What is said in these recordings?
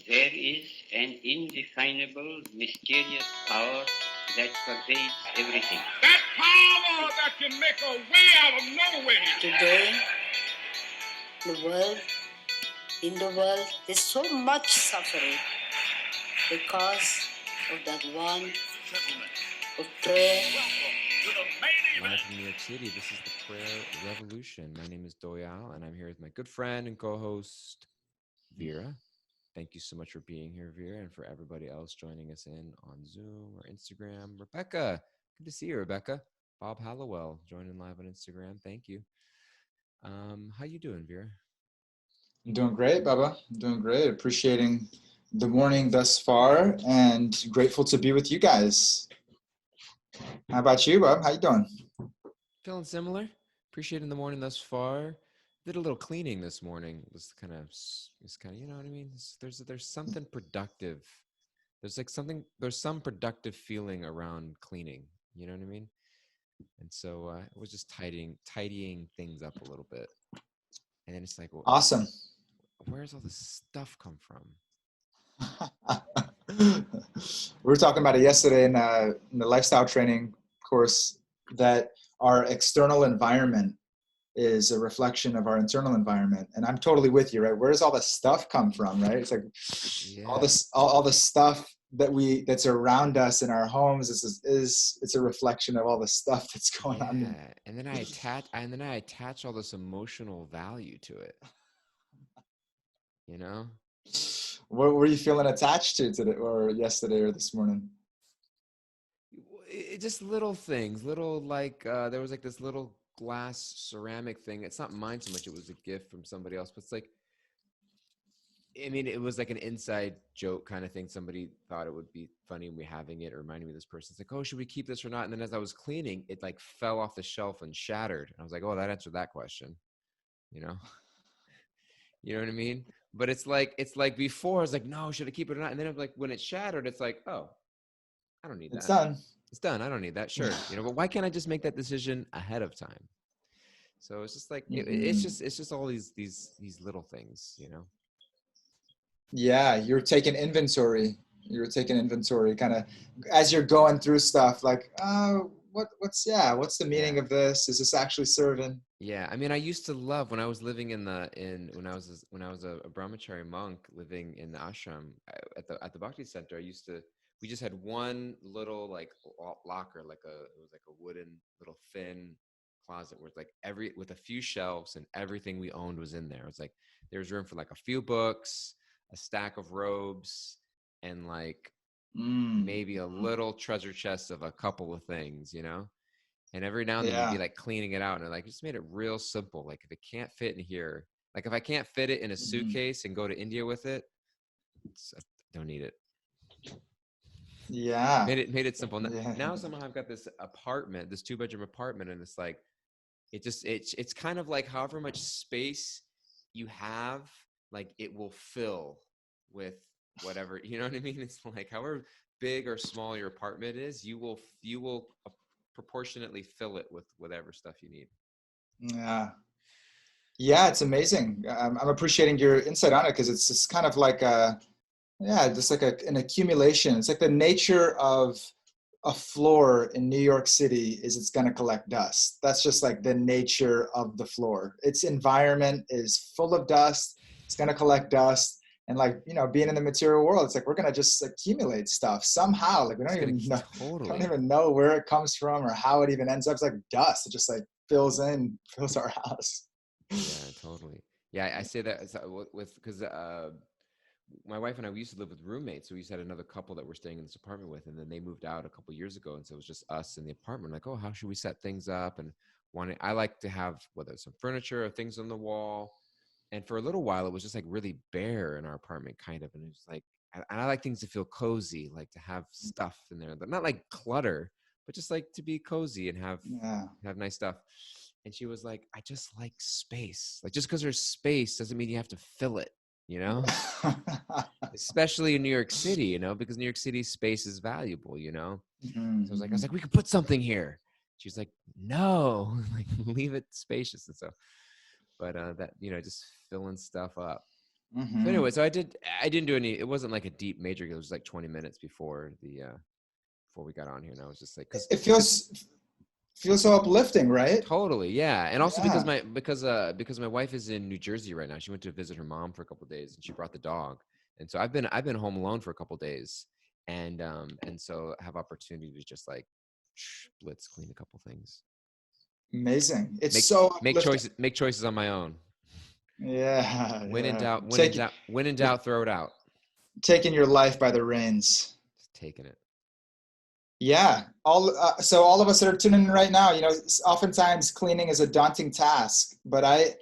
There is an indefinable, mysterious power that pervades everything. That power that can make a way out of no way. Today, in the world, there's so much suffering because of that one of prayer. Live from New York City, this is the Prayer Revolution. My name is Doyal, and I'm here with my good friend and co-host, Vira. Thank you so much for being here, Vira, and for everybody else joining us in on Zoom or Instagram. Rebecca, good to see you, Rebecca. Bob Hallowell joining live on Instagram. Thank you. How you doing, Vira? I'm doing great, Baba. I'm doing great. Appreciating the morning thus far and grateful to be with you guys. How about you, Bob? How you doing? Feeling similar. Appreciating the morning thus far. Did a little cleaning this morning. It's kind of, you know what I mean? There's something productive. There's some productive feeling around cleaning. You know what I mean? And so it was just tidying things up a little bit. And then it's like, well, Awesome. where's all this stuff come from? We were talking about it yesterday in the lifestyle training course, that our external environment is a reflection of our internal environment. And I'm totally with you, right? Where does all the stuff come from, right? It's like all the stuff that's around us in our homes it's a reflection of all the stuff that's going on. And then I attach all this emotional value to it. You know? What were you feeling attached to today or yesterday or this morning? Just little things, there was like this little glass ceramic thing. It's not mine so much. It was a gift from somebody else, but it's like, I mean, it was like an inside joke kind of thing. Somebody thought it would be funny me having it. It reminded me of this person. It's like, oh, should we keep this or not? And then as I was cleaning, it like fell off the shelf and shattered. And I was like, oh, that answered that question. You know? You know what I mean? But it's like before, I was like, no, should I keep it or not? And then like when it shattered, it's like, oh, I don't need that. It's done. It's done. I don't need that. Sure. You know, but why can't I just make that decision ahead of time? So it's just like, it's just all these little things, you know? Yeah. You're taking inventory kind of as you're going through stuff, like, what's the meaning of this? Is this actually serving? Yeah. I mean, I used to love when I was living when I was a brahmachari monk living in the ashram at the Bhakti Center. We just had one little like locker, it was like a wooden little thin closet where it's like with a few shelves and everything we owned was in there. It was like, there was room for like a few books, a stack of robes, and like maybe a little treasure chest of a couple of things, you know? And every now and then you'd be like cleaning it out and like, just made it real simple. Like if it can't fit in here, like if I can't fit it in a suitcase and go to India with it, I don't need it. Yeah. Made it simple. Now somehow I've got this 2-bedroom apartment, and it's like, it's kind of like however much space you have, like it will fill with whatever, you know what I mean? It's like however big or small your apartment is, you will proportionately fill it with whatever stuff you need. Yeah, it's amazing. I'm appreciating your insight on it, because it's just kind of like an accumulation. It's like the nature of a floor in New York City is it's going to collect dust. That's just like the nature of the floor. Its environment is full of dust. It's going to collect dust. And like, you know, being in the material world, it's like we're going to just accumulate stuff somehow. Like we don't even know where it comes from or how it even ends up. It's like dust. It just like fills our house. Yeah, totally. Yeah, I say that because my wife and I, we used to live with roommates. So we used to have another couple that we're staying in this apartment with, and then they moved out a couple of years ago, and so it was just us in the apartment. Like, oh, how should we set things up? And I like to have whether it's some furniture or things on the wall. And for a little while, it was just like really bare in our apartment, kind of. And it was like, and I like things to feel cozy, like to have stuff in there, but not like clutter, but just like to be cozy and have nice stuff. And she was like, I just like space. Like just because there's space doesn't mean you have to fill it, you know? Especially in New York City, you know, because New York City space is valuable, you know? So I was like, we could put something here. She's like, no, like leave it spacious. And so, but that, you know, just filling stuff up. So Mm-hmm. anyway, so I didn't do any, it wasn't like a deep major, it was like 20 minutes before before we got on here. And I was just like, It feels so uplifting, right? totally, yeah. And also Yeah. because my wife is in New Jersey right now. She went to visit her mom for a couple of days, and she brought the dog. And so I've been home alone for a couple of days, and so have opportunity to just like blitz clean a couple things. Amazing. It's Make so make uplifting. choices on my own. Yeah. When in Yeah. doubt, when in doubt, throw it out. Taking your life by the reins. Just taking it. Yeah. So all of us that are tuning in right now, oftentimes cleaning is a daunting task, but I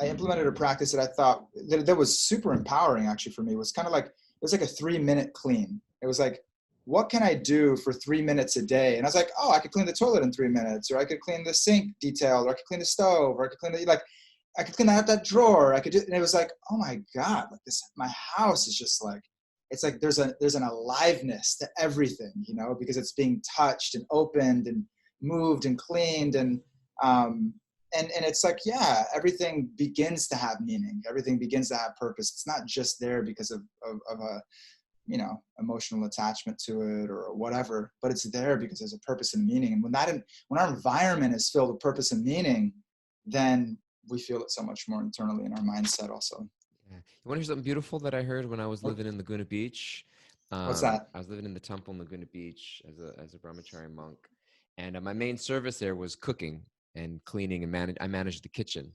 implemented a practice that I thought that was super empowering actually for me. It was kind of like, it was like a 3-minute clean. It was like, what can I do for 3 minutes a day? And I was like, oh, I could clean the toilet in 3 minutes, or I could clean the sink detail, or I could clean the stove, or I could clean I could clean out that drawer. I could do, and it was like, oh my God, like this, my house is just like, it's like there's an aliveness to everything, because it's being touched and opened and moved and cleaned and it's like, yeah, everything begins to have meaning. Everything begins to have purpose. It's not just there because of a emotional attachment to it or whatever, but it's there because there's a purpose and meaning. And when our environment is filled with purpose and meaning, then we feel it so much more internally in our mindset also. Yeah. You want to hear something beautiful that I heard when I was living in Laguna Beach? What's that? I was living in the temple in Laguna Beach as a brahmachari monk, and my main service there was cooking and cleaning and I managed the kitchen,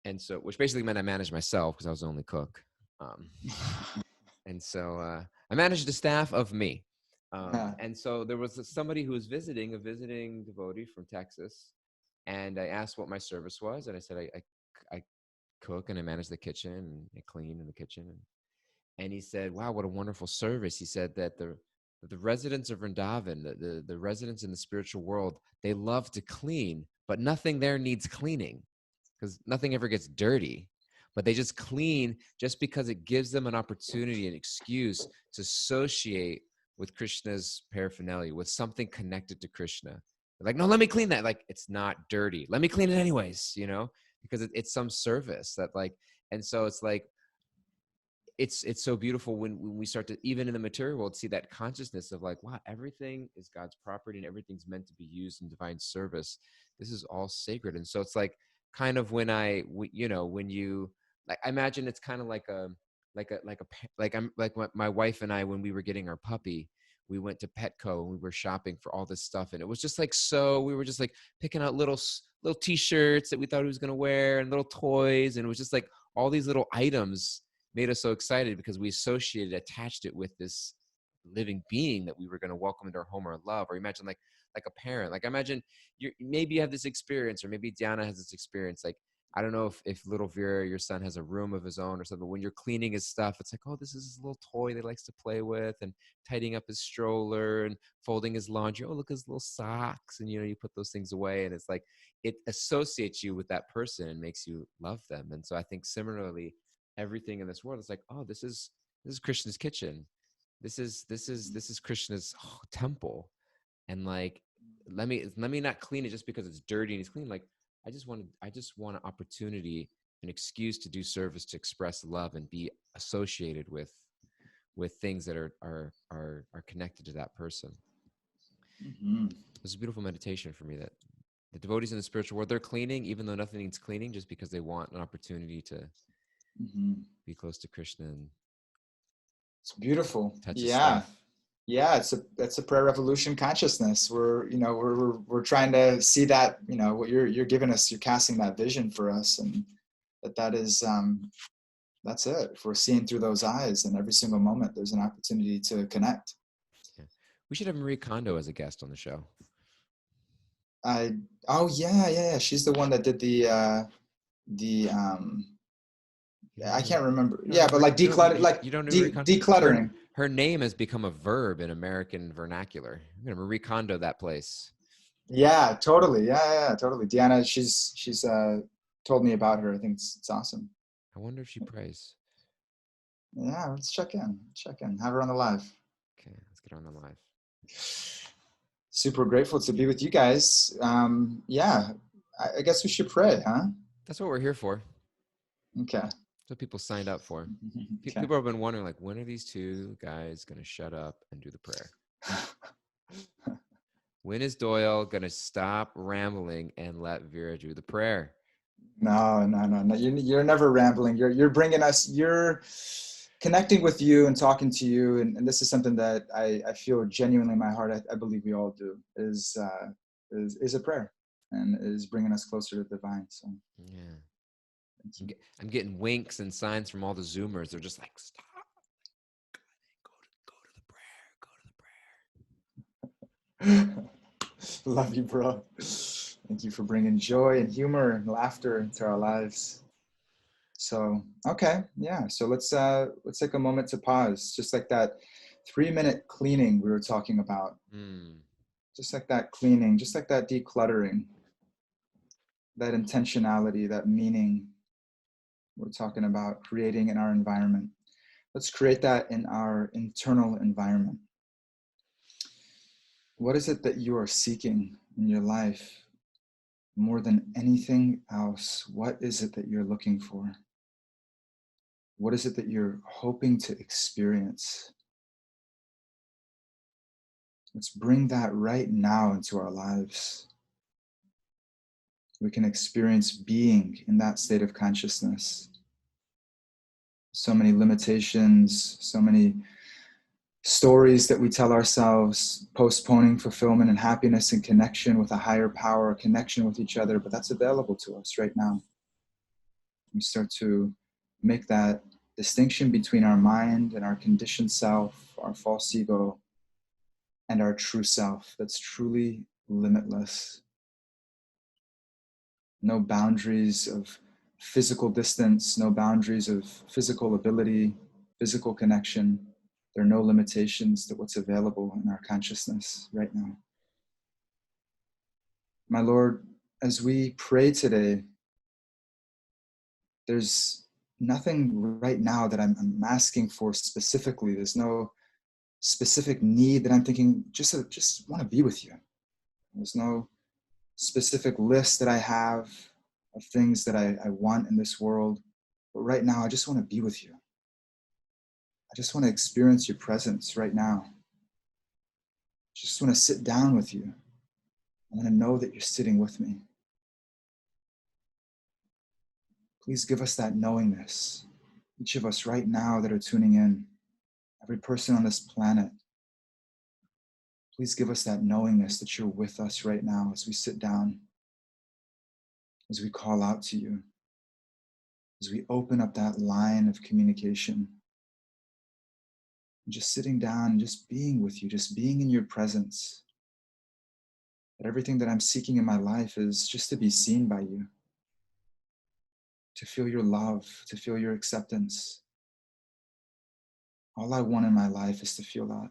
and so which basically meant I managed myself because I was the only cook, and so I managed a staff of me, and so there was somebody who was a visiting devotee from Texas, and I asked what my service was, and I said I cook and I manage the kitchen and I clean in the kitchen. And he said, wow, what a wonderful service. He said that the residents of Vrindavan, the residents in the spiritual world, they love to clean, but nothing there needs cleaning because nothing ever gets dirty. But they just clean just because it gives them an opportunity, an excuse to associate with Krishna's paraphernalia, with something connected to Krishna. They're like, no, let me clean that. Like, it's not dirty. Let me clean it anyways, because it's some service that like, and so it's like, it's so beautiful when we start to, even in the material world, see that consciousness of like, wow, everything is God's property and everything's meant to be used in divine service. This is all sacred. And so it's like kind of when when you like, I imagine it's kind of like my wife and I, when we were getting our puppy, we went to Petco and we were shopping for all this stuff, and it was just like, so we were just like picking out little t-shirts that we thought he was going to wear and little toys, and it was just like all these little items made us so excited because we attached it with this living being that we were going to welcome into our home or love. Or imagine like a parent, like imagine maybe you have this experience, or maybe Diana has this experience. Like, I don't know if little Vira, your son, has a room of his own or something. When you're cleaning his stuff, it's like, oh, this is his little toy that he likes to play with, and tidying up his stroller and folding his laundry. Oh, look, his little socks. And, you put those things away, and it's like, it associates you with that person and makes you love them. And so I think similarly, everything in this world is like, oh, this is Krishna's kitchen. This is Krishna's temple. And like, let me not clean it just because it's dirty and it's clean. Like, I just want an opportunity, an excuse to do service, to express love and be associated with things that are connected to that person. Mm-hmm. It's a beautiful meditation for me that the devotees in the spiritual world, they're cleaning even though nothing needs cleaning, just because they want an opportunity to be close to Krishna. And it's beautiful. touch his Yeah. stuff. Yeah, it's a prayer revolution consciousness. We're trying to see that, what you're giving us, you're casting that vision for us, and that is that's it. If we're seeing through those eyes, and every single moment there's an opportunity to connect. Yeah. We should have Marie Kondo as a guest on the show. Oh yeah. She's the one that did the I can't remember. Yeah, but like declutter, like you don't know decluttering. Her name has become a verb in American vernacular. I'm gonna Marie Kondo that place. Yeah, totally. Yeah, totally. Diana, she's told me about her. I think it's awesome. I wonder if she prays. Yeah, let's check in. Have her on the live. Okay, let's get her on the live. Super grateful to be with you guys. Yeah, I guess we should pray, huh? That's what we're here for. Okay. That's what people signed up for. Okay. People have been wondering, like, when are these two guys going to shut up and do the prayer? When is Doyle going to stop rambling and let Vira do the prayer? No. You're never rambling. You're bringing us. You're connecting with you and talking to you, and this is something that I feel genuinely in my heart. I believe we all do. Is a prayer, and is bringing us closer to the divine. So Yeah. I'm getting winks and signs from all the Zoomers. They're just like, stop. Go to the prayer. Go to the prayer. Love you, bro. Thank you for bringing joy and humor and laughter into our lives. So, okay, yeah. So let's take a moment to pause, just like that 3-minute cleaning we were talking about. Just like that cleaning, just like that decluttering, that intentionality, that meaning we're talking about creating in our environment. Let's create that in our internal environment. What is it that you are seeking in your life more than anything else? What is it that you're looking for? What is it that you're hoping to experience? Let's bring that right now into our lives. We can experience being in that state of consciousness. So many limitations, so many stories that we tell ourselves, postponing fulfillment and happiness and connection with a higher power, connection with each other, but that's available to us right now. We start to make that distinction between our mind and our conditioned self, our false ego, and our true self that's truly limitless. No boundaries of physical distance, no boundaries of physical ability, physical connection. There are no limitations to what's available in our consciousness right now. My Lord, as we pray today, there's nothing right now that I'm asking for specifically. There's no specific need that I'm thinking, just want to be with you. There's no specific list that I have of things that I want in this world. But right now, I just want to be with you. I just want to experience your presence right now. I just want to sit down with you. I want to know that you're sitting with me. Please give us that knowingness. Each of us right now that are tuning in, every person on this planet, please give us that knowingness that you're with us right now as we sit down, as we call out to you, as we open up that line of communication. Just sitting down and just being with you, just being in your presence. That everything that I'm seeking in my life is just to be seen by you, to feel your love, to feel your acceptance. All I want in my life is to feel that.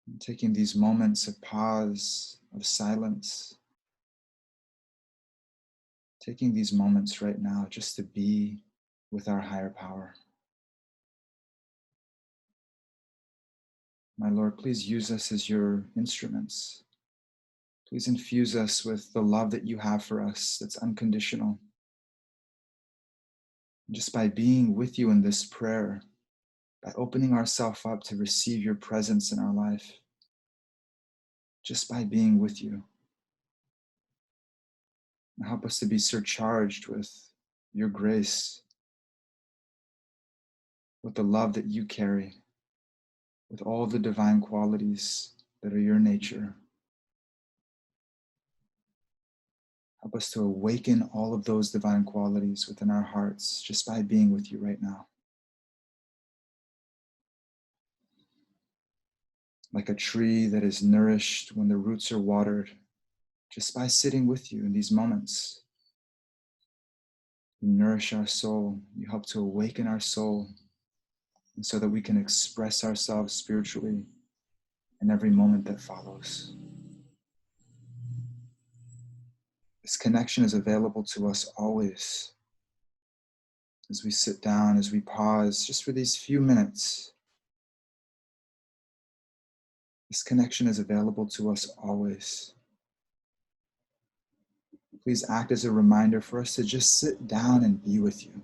And taking these moments of pause, of silence, taking these moments right now just to be with our higher power. My Lord, please use us as your instruments. Please infuse us with the love that you have for us that's unconditional. Just by being with you in this prayer, by opening ourselves up to receive your presence in our life, just by being with you. And help us to be surcharged with your grace, with the love that you carry, with all the divine qualities that are your nature. Help us to awaken all of those divine qualities within our hearts just by being with you right now. Like a tree that is nourished when the roots are watered, just by sitting with you in these moments. You nourish our soul. You help to awaken our soul, and so that we can express ourselves spiritually in every moment that follows. This connection is available to us always. As we sit down, as we pause, just for these few minutes, this connection is available to us always. please act as a reminder for us to just sit down and be with you.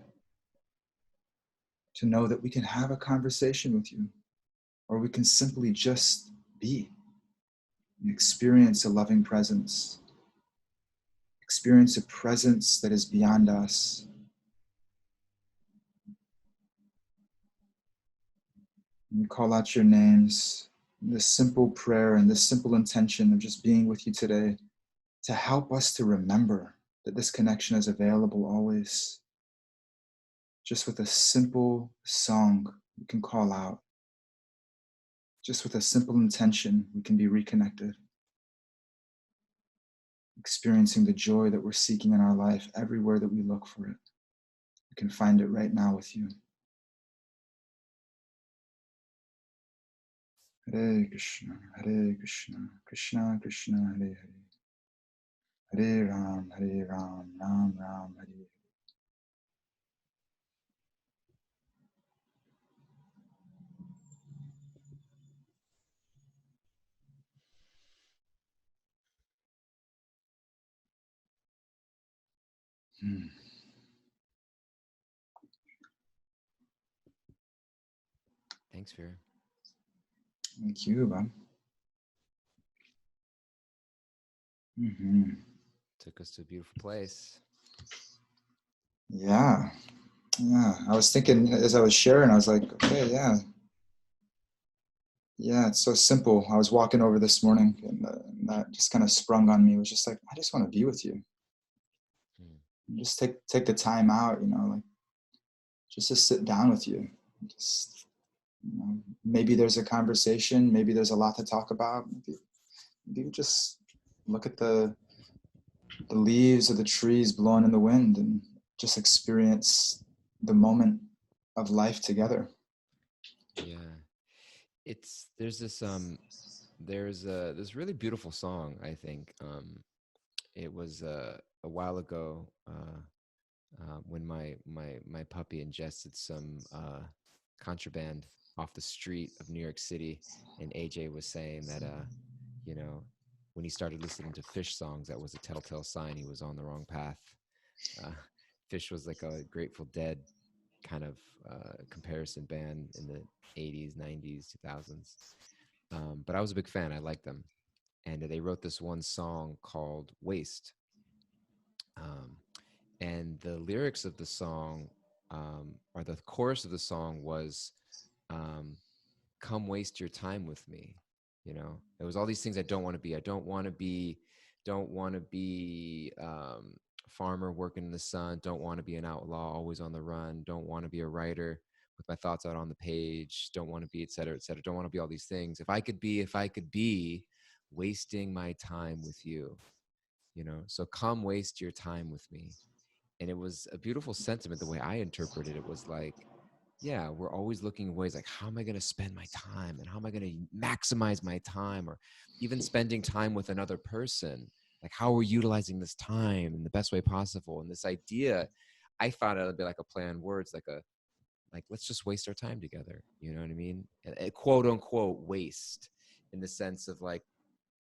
To know that we can have a conversation with you, or we can simply just be and experience a loving presence. Experience a presence that is beyond us. And call out your names, this simple prayer and this simple intention of just being with you today to help us to remember that this connection is available always. Just with a simple song we can call out. Just with a simple intention, we can be reconnected. Experiencing the joy that we're seeking in our life everywhere that we look for it. We can find it right now with you. Hare Krishna, Krishna Krishna, Hare Hare, Hare Ram, Ram Ram, Hare. Thanks, Vira. Thank you, Bob. Mm-hmm. Took us to a beautiful place. Yeah. I was thinking as I was sharing, I was like, okay, yeah, it's so simple. I was walking over this morning, and that just kind of sprung on me. It was just like, I just want to be with you. Just take the time out, like just to sit down with you. Just, maybe there's a conversation, maybe there's a lot to talk about. Maybe we just look at the leaves of the trees blowing in the wind and just experience the moment of life together. Yeah. There's this really beautiful song, I think. It was a while ago when my puppy ingested some contraband off the street of New York City, and AJ was saying that when he started listening to Fish songs, that was a telltale sign he was on the wrong path. Fish was like a Grateful Dead kind of comparison band in the 80s, 90s, 2000s. But I was a big fan. I liked them. And they wrote this one song called Waste. And the lyrics of the song, or the chorus of the song was, come waste your time with me. It was all these things I don't want to be. I don't want to be farmer working in the sun. Don't want to be an outlaw, always on the run. Don't want to be a writer with my thoughts out on the page. Don't want to be, et cetera, et cetera. Don't want to be all these things. If I could be wasting my time with you, so come waste your time with me. And it was a beautiful sentiment. The way I interpreted it was like, yeah, we're always looking at ways like, how am I going to spend my time, and how am I going to maximize my time, or even spending time with another person. Like, how are we utilizing this time in the best way possible? And this idea, I found it to be like a play on words, like let's just waste our time together. You know what I mean? A quote unquote waste, in the sense of like,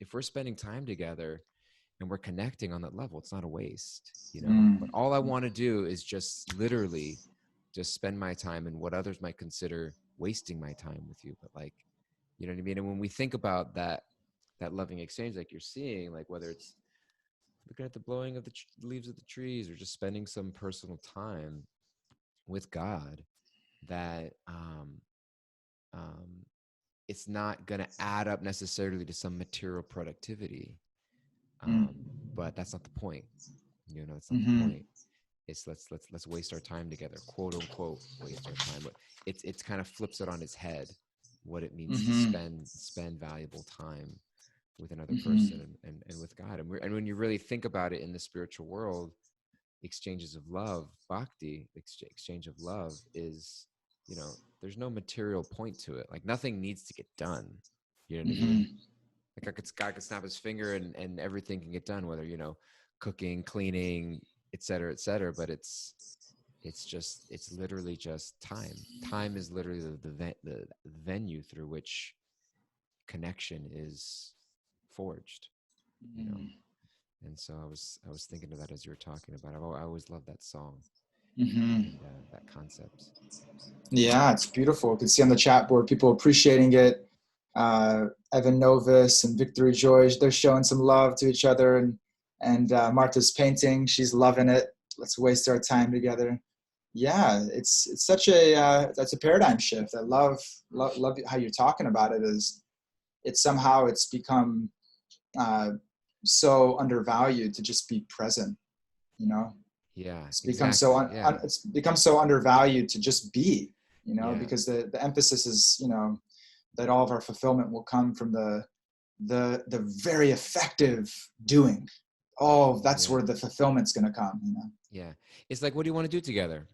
if we're spending time together and we're connecting on that level, it's not a waste, But all I want to do is just literally just spend my time in what others might consider wasting my time with you. But like, you know what I mean? And when we think about that loving exchange, like you're seeing, like whether it's looking at the blowing of the leaves of the trees, or just spending some personal time with God, that it's not going to add up necessarily to some material productivity. But that's not the point. That's not the point. It's let's waste our time together, quote unquote, waste our time. But it's kind of flips it on its head, what it means to spend valuable time with another person and with God. And when you really think about it in the spiritual world, exchanges of love, bhakti, exchange of love is, there's no material point to it. Like nothing needs to get done. You know what I mean? Like God could snap his finger and everything can get done, whether, cooking, cleaning, et cetera, but it's literally just time. Time is literally the venue through which connection is forged, And so I was thinking of that as you were talking about it. I always loved that song Hmm. and that concept. Yeah, it's beautiful. You can see on the chat board people appreciating it. Evan Novus and Victory Joy, they're showing some love to each other, and Martha's painting, she's loving it. Let's waste our time together. Yeah, it's such a that's a paradigm shift. I love how you're talking about it. Is it's become uh, so undervalued to just be present. You know, Yeah, it's become exactly. Yeah. it's become so undervalued to just be. You know, Yeah. because the emphasis is, you know, that all of our fulfillment will come from the very effective doing. Oh, that's Yeah. where the fulfillment's going to come. You know. Yeah. It's like, what do you want to do together?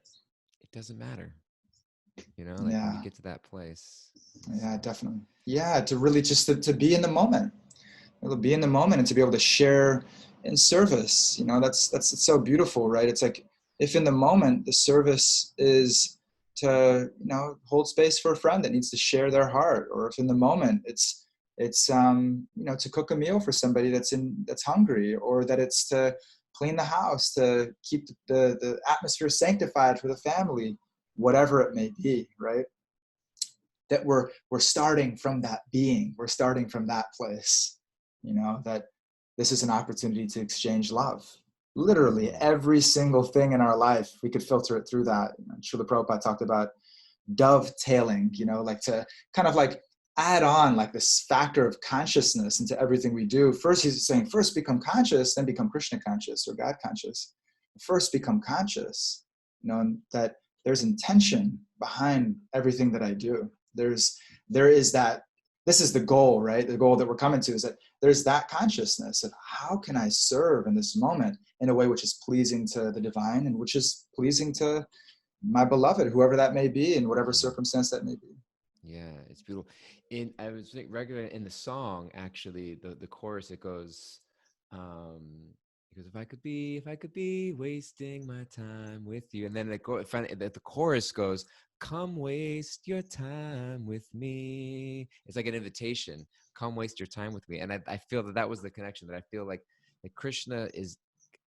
It doesn't matter. Like when you Yeah. get to that place. Yeah, So, definitely. Yeah, to really just to be in the moment. To be in the moment and to be able to share in service. You know, that's it's so beautiful, right? It's like if in the moment the service is to, you know, hold space for a friend that needs to share their heart, or if in the moment it's you know, to cook a meal for somebody that's hungry, or that it's to clean the house, to keep the atmosphere sanctified for the family, whatever it may be, right? That we're starting from that being, we're starting from that place, you know, that this is an opportunity to exchange love. Literally mm, every single thing in our life, we could filter it through that. You know, Srila Prabhupada talked about dovetailing, you know, like to kind of like add on like this factor of consciousness into everything we do. First, he's saying, first become conscious, then become Krishna conscious or God conscious. First become conscious, you know, and that there's intention behind everything that I do. There is that, this is the goal, right? The goal that we're coming to is that there's that consciousness of how can I serve in this moment in a way which is pleasing to the divine and which is pleasing to my beloved, whoever that may be, in whatever mm. circumstance that may be. Yeah, it's beautiful. I was thinking regular in the song, actually, the chorus, it goes, because if I could be wasting my time with you, and then finally the chorus goes, come waste your time with me. It's like an invitation. Come waste your time with me. And I feel that was the connection, that I feel like that Krishna is,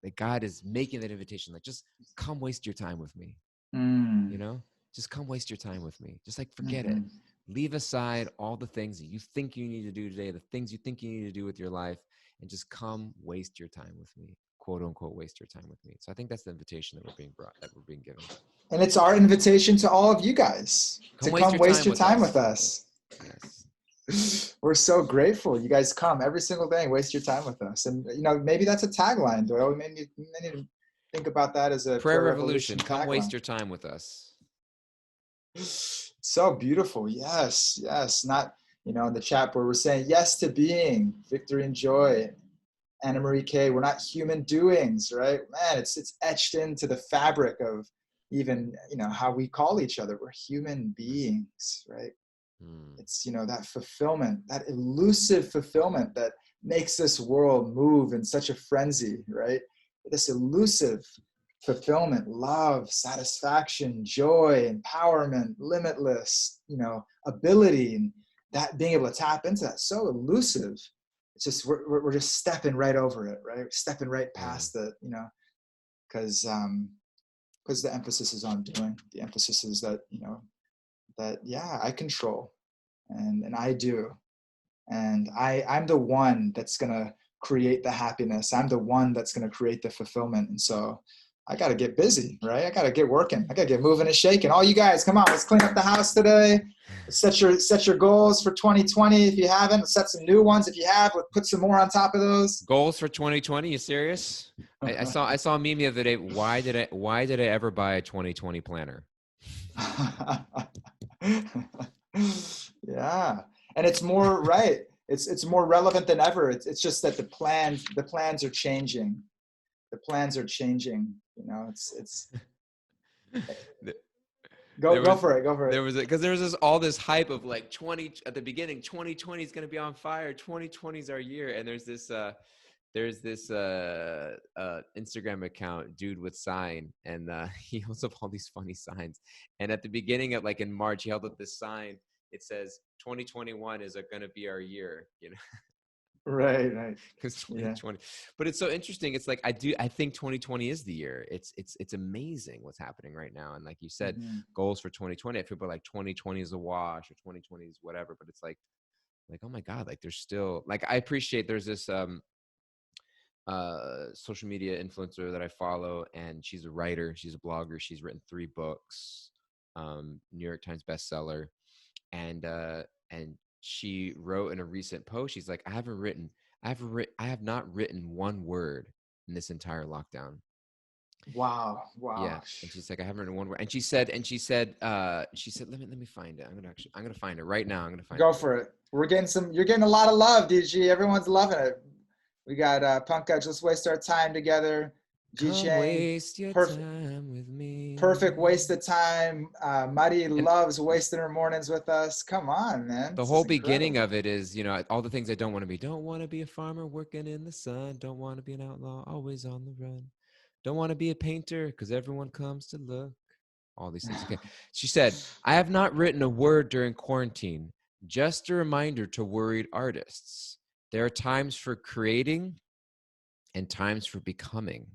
that God is making that invitation, like, just come waste your time with me, you Mm. know? Just come waste your time with me. Just like forget it. Mm-hmm. Leave aside all the things that you think you need to do today, the things you think you need to do with your life, and just come waste your time with me, quote unquote, waste your time with me. So I think that's the invitation that we're being given. And it's our invitation to all of you guys to Come waste come your waste time your with time with us. us. Yes. We're so grateful. You guys come every single day and waste your time with us. And, you know, maybe that's a tagline, Doyle. We may need to think about that as a Prayer prayer revolution. revolution Come waste tagline. your time with us. So beautiful. Yes, yes. Not, you know, in the chat where we're saying yes to being, victory and joy. Anna Marie K, we're not human doings, right? Man, it's etched into the fabric of even, you know, how we call each other. We're human beings, right? Hmm. It's, you know, that fulfillment, that elusive fulfillment that makes this world move in such a frenzy, right? This elusive fulfillment, love, satisfaction, joy, empowerment, limitless, you know, ability, and that being able to tap into that, so elusive. It's just we're just stepping right over it, right? Stepping right Yeah. past it, you know, because the emphasis is on doing. The emphasis is that, you know, that yeah, I control, and I do, and I'm the one that's gonna create the happiness. I'm the one that's gonna create the fulfillment, and so I got to get busy, right? I got to get working. I got to get moving and shaking. All you guys, come on, let's clean up the house today. Set your goals for 2020 if you haven't. Set some new ones if you have. Let's put some more on top of those. Goals for 2020. You serious? I saw a meme the other day. Why did I ever buy a 2020 planner? Yeah, and it's more right. It's more relevant than ever. It's just that the plans are changing. The plans are changing. You know, it's there go was for it. Go for it. there was because there was all this hype of like 20 at the beginning. 2020 is going to be on fire. 2020 is our year. And there's this Instagram account, dude with sign, and he holds up all these funny signs. And at the beginning of, like, in March, he held up this sign. It says 2021 is going to be our year, you know. Right. Because Yeah. 2020, but it's so interesting. It's like I think 2020 is the year. It's amazing what's happening right now. And like you said, Mhm. goals for 2020. If people are like 2020 is a wash or 2020 is whatever, but it's like, oh my God, like there's still, like, I appreciate there's this social media influencer that I follow, and she's a writer, she's a blogger, she's written 3 books, New York Times bestseller, and she wrote in a recent post, she's like, I have not written one word in this entire lockdown. Wow. Yeah. And she's like, I haven't written one word. And she said, let me find it. I'm gonna find it right now. I'm gonna find Go it. for it. You're getting a lot of love, DG. Everyone's loving it. We got Pankaj, let's waste our time together. G Come Chang, waste your perfect, time with perfect me. waste of time. Muddy And loves wasting her mornings with us. Come on, man. the This is whole beginning incredible. of it is, all the things I don't want to be. Don't want to be a farmer working in the sun. Don't want to be an outlaw, always on the run. Don't want to be a painter because everyone comes to look. All these things. Okay. She said, I have not written a word during quarantine. Just a reminder to worried artists. There are times for creating and times for becoming.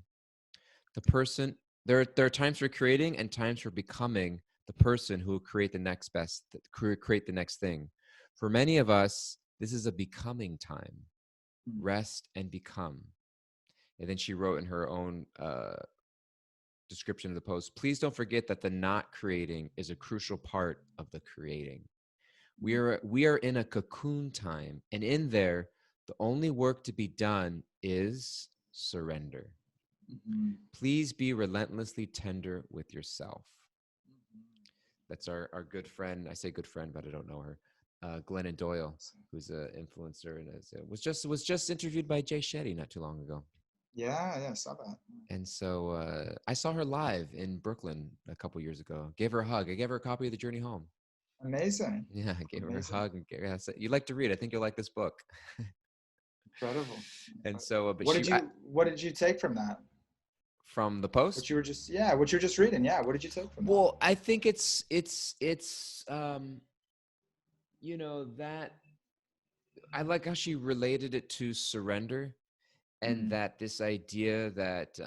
The person, there are times for creating and times for becoming the person who will create the next best, create the next thing. For many of us, this is a becoming time. Rest and become. And then she wrote in her own description of the post, please don't forget that the not creating is a crucial part of the creating. We are in a cocoon time, and in there, the only work to be done is surrender. Please be relentlessly tender with yourself. That's our good friend. I say good friend, but I don't know her. Glennon Doyle, who's an influencer and was just interviewed by Jay Shetty not too long ago. Yeah, I saw that. And so I saw her live in Brooklyn a couple years ago. Gave her a hug. I gave her a copy of The Journey Home. Amazing. Yeah, I gave her a Amazing. hug. And I said, you like to read. I think you'll like this book. Incredible. And so, but What did you take from that? from the post. What you were just reading. Yeah, what did you take from that? Well, I think it's that I like how she related it to surrender, and that this idea that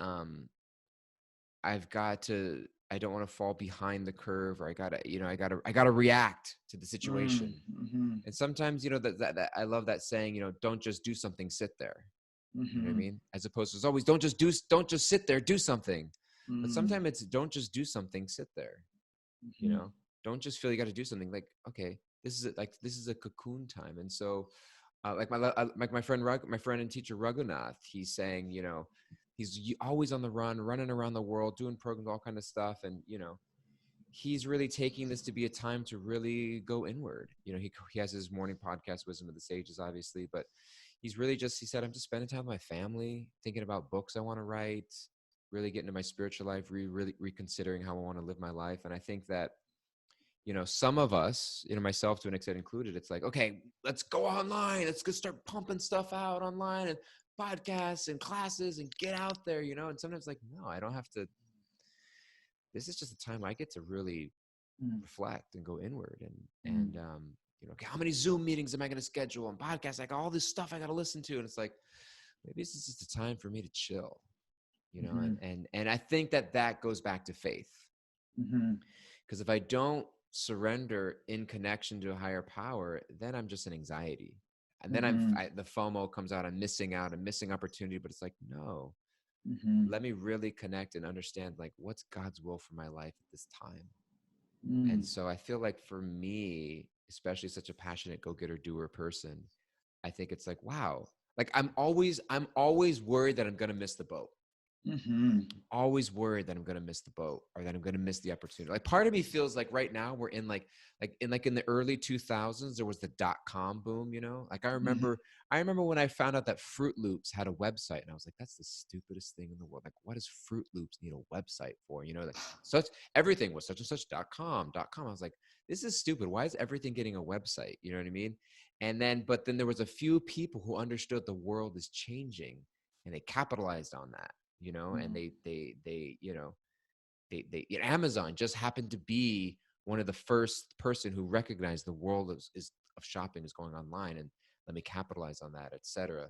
I don't want to fall behind the curve, or I gotta react to the situation. And sometimes, that I love that saying, don't just do something, sit there. You know what I mean? As opposed to, it's always don't just sit there, do something. But sometimes it's don't just do something, sit there. Don't just feel you got to do something. Like, okay, this is a cocoon time. And so like my friend my friend and teacher Raghunath, he's saying, he's always on the run, running around the world, doing programs, all kind of stuff. And he's really taking this to be a time to really go inward. He has his morning podcast, Wisdom of the Sages, obviously, but he said, I'm just spending time with my family, thinking about books I want to write, really getting into my spiritual life, really reconsidering how I want to live my life. And I think that, some of us, myself to an extent included, it's like, okay, let's go online. Let's go start pumping stuff out online and podcasts and classes and get out there, and sometimes like, no, I don't have to. This is just a time I get to really reflect and go inward and okay, how many Zoom meetings am I going to schedule and podcasts? Like all this stuff I got to listen to. And it's like, maybe this is just a time for me to chill, and I think that goes back to faith. Because if I don't surrender in connection to a higher power, then I'm just an anxiety. And then the FOMO comes out. I'm missing out. I'm missing opportunity. But it's like, no, let me really connect and understand, like, what's God's will for my life at this time. And so I feel like for me, especially such a passionate go-getter doer person, I think it's like, wow, like I'm always worried that I'm going to miss the boat. Always worried that I'm going to miss the boat or that I'm going to miss the opportunity. Like part of me feels like right now we're in in the early 2000s, there was the .com boom, like I remember when I found out that Fruit Loops had a website, and I was like, that's the stupidest thing in the world. Like, what does Fruit Loops need a website for? Like everything was such and such .com. I was like, this is stupid. Why is everything getting a website? You know what I mean? But then there was a few people who understood the world is changing, and they capitalized on that. And they Amazon just happened to be one of the first person who recognized the world of shopping is going online. And let me capitalize on that, etc.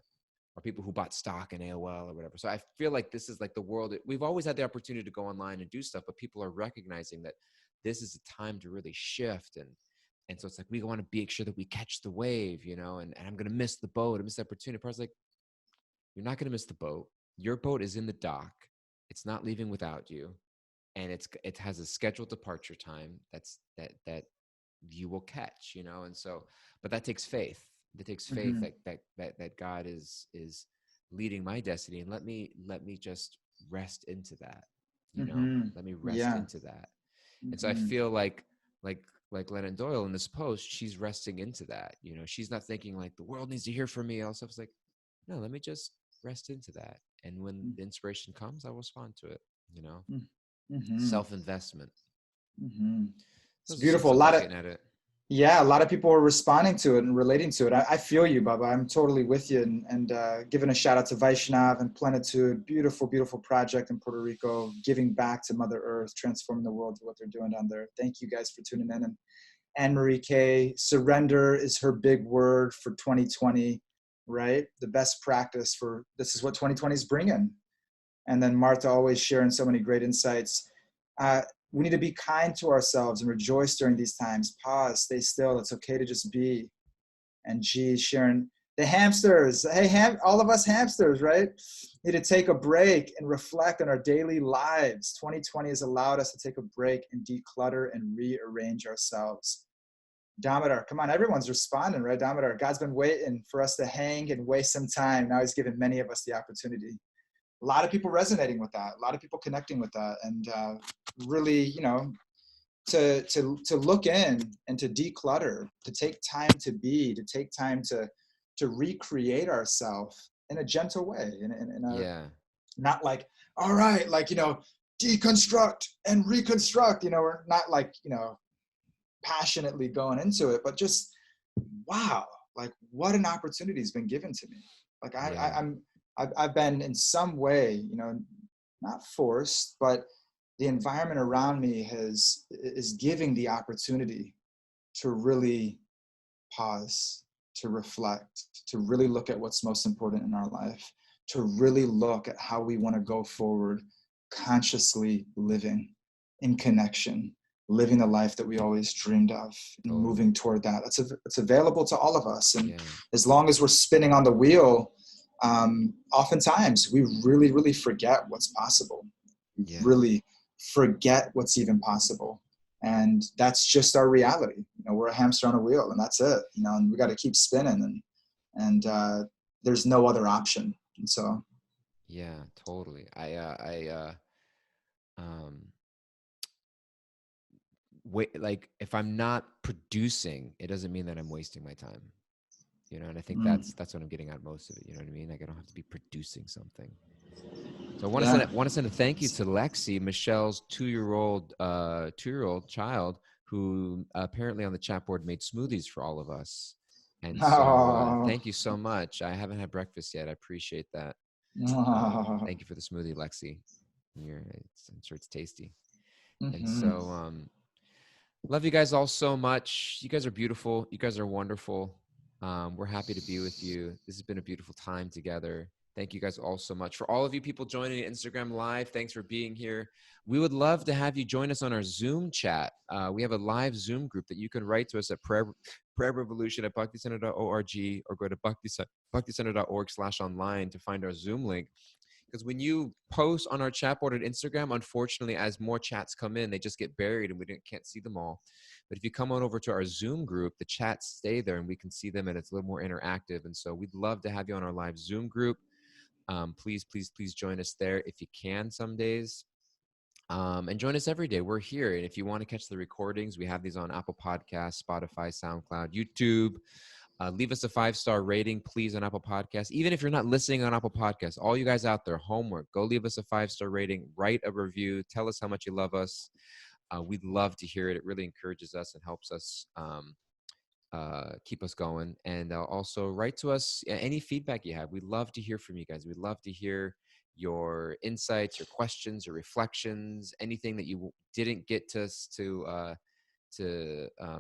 Or people who bought stock in AOL or whatever. So I feel like this is like the world. We've always had the opportunity to go online and do stuff, but people are recognizing that this is a time to really shift. And so it's like, we want to make sure that we catch the wave, and I'm going to miss the boat. I miss the opportunity. But I was like, you're not going to miss the boat. Your boat is in the dock. It's not leaving without you. And it has a scheduled departure time that you will catch, and so, but that takes faith. It takes faith Mm-hmm. that God is leading my destiny, and let me just rest into that, Mm-hmm. let me rest Yeah. into that. And so I Mm-hmm. feel like Lennon Doyle in this post, she's resting into that. She's not thinking like the world needs to hear from me. Also, it's like, no, let me just rest into that. And when the inspiration comes, I will respond to it. Mm-hmm. Self-investment. Mm-hmm. It's Those are some beautiful. stuff I was getting at it. Yeah, a lot of people are responding to it and relating to it. I feel you, Baba. I'm totally with you. And giving a shout out to Vaishnav and Plenitude, beautiful, beautiful project in Puerto Rico, giving back to Mother Earth, transforming the world to what they're doing down there. Thank you guys for tuning in. And Anne Marie K, surrender is her big word for 2020, right? The best practice for this is what 2020 is bringing. And then Martha always sharing so many great insights. We need to be kind to ourselves and rejoice during these times. Pause, stay still. It's okay to just be. And G sharing the hamsters. Hey, all of us hamsters, right? Need to take a break and reflect on our daily lives. 2020 has allowed us to take a break and declutter and rearrange ourselves. Damodar, come on, everyone's responding, right? Damodar, God's been waiting for us to hang and waste some time. Now he's given many of us the opportunity. A lot of people resonating with that, a lot of people connecting with that, and really, to look in and to declutter, to take time to be, to take time to recreate ourselves in a gentle way, in a Yeah. not like, all right, like, deconstruct and reconstruct, we're not like, passionately going into it, but just, wow, like what an opportunity has been given to me. Like Yeah. I've been in some way, not forced, but the environment around me is giving the opportunity to really pause, to reflect, to really look at what's most important in our life, to really look at how we want to go forward, consciously living in connection, living the life that we always dreamed of, and Totally. moving toward that. It's available to all of us. And Yeah. as long as we're spinning on the wheel, oftentimes we really, really forget what's possible. We Yeah. really forget what's even possible. And that's just our reality. We're a hamster on a wheel, and that's it. And we got to keep spinning, and there's no other option. And so, Yeah, totally. Wait, like if I'm not producing, it doesn't mean that I'm wasting my time. And I think that's what I'm getting at most of it. You know what I mean? Like I don't have to be producing something. So I want to send a thank you to Lexi, Michelle's two-year-old child, who apparently on the chat board made smoothies for all of us. And so thank you so much. I haven't had breakfast yet. I appreciate that. Thank you for the smoothie, Lexi. I'm sure it's tasty. And so love you guys all so much. You guys are beautiful. You guys are wonderful. We're happy to be with you. This has been a beautiful time together. Thank you guys all so much. For all of you people joining Instagram Live, thanks for being here. We would love to have you join us on our Zoom chat. We have a live Zoom group that you can write to us at prayerrevolution@bhakticenter.org or go to bhakticenter.org/online to find our Zoom link. Because when you post on our chat board at Instagram, unfortunately, as more chats come in, they just get buried and we can't see them all. But if you come on over to our Zoom group, the chats stay there and we can see them, and it's a little more interactive. And so we'd love to have you on our live Zoom group. Please, please, please join us there if you can some days. And join us every day. We're here. And if you want to catch the recordings, we have these on Apple Podcasts, Spotify, SoundCloud, YouTube. Leave us a 5-star rating, please, on Apple Podcasts. Even if you're not listening on Apple Podcasts, all you guys out there, homework, go leave us a 5-star rating, write a review, tell us how much you love us. We'd love to hear it. It really encourages us and helps us keep us going. And also write to us any feedback you have. We'd love to hear from you guys. We'd love to hear your insights, your questions, your reflections, anything that you didn't get to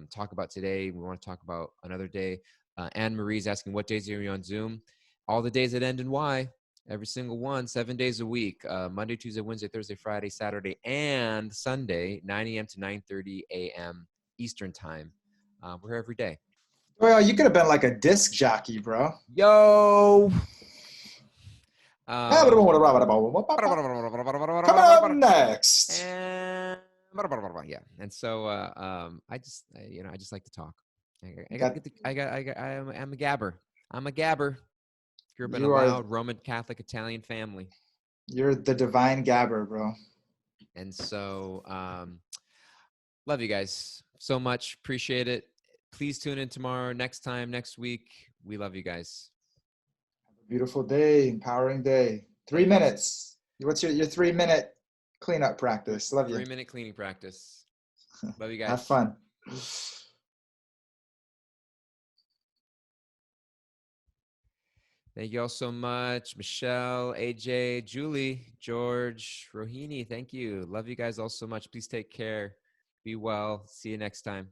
talk about today. We want to talk about another day. Anne Marie's asking, what days are you on Zoom? All the days that end in Y. Every single one, 7 days a week. Monday, Tuesday, Wednesday, Thursday, Friday, Saturday, and Sunday, 9 a.m. to 9:30 a.m. Eastern time. We're here every day. Well, you could have been like a disc jockey, bro. Yo! Coming up next. And yeah, and so I just like to talk. I'm a gabber. I'm a gabber. Grew up in a loud Roman Catholic Italian family. You're the divine gabber, bro. And so love you guys so much. Appreciate it. Please tune in tomorrow, next week. We love you guys. Have a beautiful day, empowering day. 3 minutes. What's your 3-minute cleanup practice? Love you. 3-minute cleaning practice. Love you guys. Have fun. Thank you all so much. Michelle, AJ, Julie, George, Rohini, thank you. Love you guys all so much. Please take care. Be well. See you next time.